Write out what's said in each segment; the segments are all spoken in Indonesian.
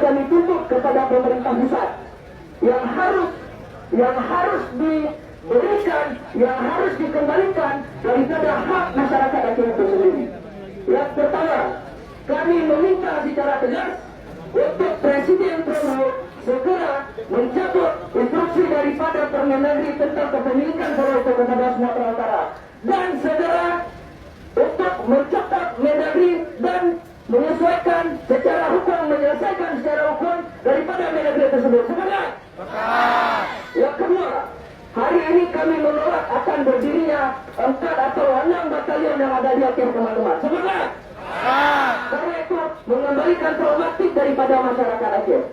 kami tuntut kepada pemerintah pusat yang harus diberikan, yang harus dikembalikan daripada hak masyarakat Aceh itu sendiri. Yang pertama, kami meminta secara tegas untuk Presiden Prabowo segera mencabut instruksi daripada Permendagri tentang kepemilikan pulau itu kepada Sumatera Utara, dan segera untuk mencetak Mendagri dan menyesuaikan secara hukum, menyelesaikan secara hukum daripada Mendagri tersebut. Semangat! Yang kedua, hari ini kami menolak akan berdirinya 4 atau 6 batalion yang ada di Aceh, teman-teman. Semangat! Karena itu mengembalikan traumatik daripada masyarakat Aceh.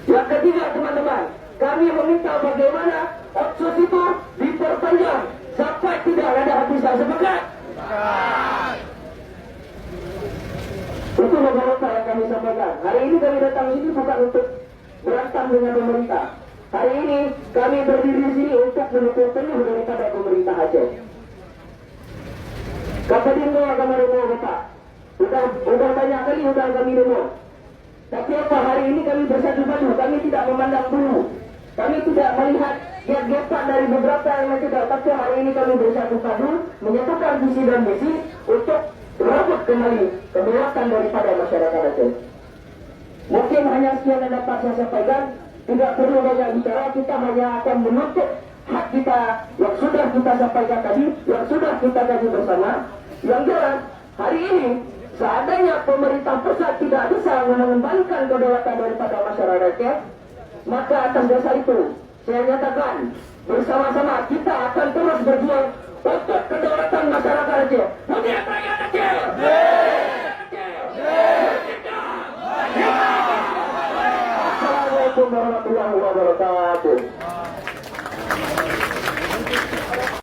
Yang ketiga, teman-teman, kami meminta bagaimana otsus itu diperpanjang sampai tidak ada habisnya. Semangat! Itu beberapa yang kami sampaikan. Hari ini kami datang ini bukan untuk berantem dengan pemerintah. Hari ini kami berdiri di sini untuk mendukung penuh daripada pemerintah Aceh. Kapadindo agama demo Bapak. Udah banyak kali kami demo. Tapi apa, hari ini kami bersatu padu. Kami tidak memandang bulu. Kami tidak melihat gepak dari beberapa yang tidak. Tapi hari ini kami bersatu padu, menyatukan visi dan misi untuk merebut kembali kedaulatan daripada masyarakat Aceh. Mungkin hanya sekian yang dapat saya sampaikan. Tidak perlu banyak bicara. Kita hanya akan menuntut hak kita yang sudah kita sampaikan tadi, yang sudah kita kaji bersama. Yang jelas, hari ini seandainya pemerintah pusat tidak bisa mengembalikan kedaulatan daripada masyarakat Aceh, maka atas dasar itu saya nyatakan bersama-sama kita akan terus berjuang untuk kedaulatan masyarakat Aceh. Untuk rakyat Aceh. Assalamualaikum warahmatullahi wabarakatuh.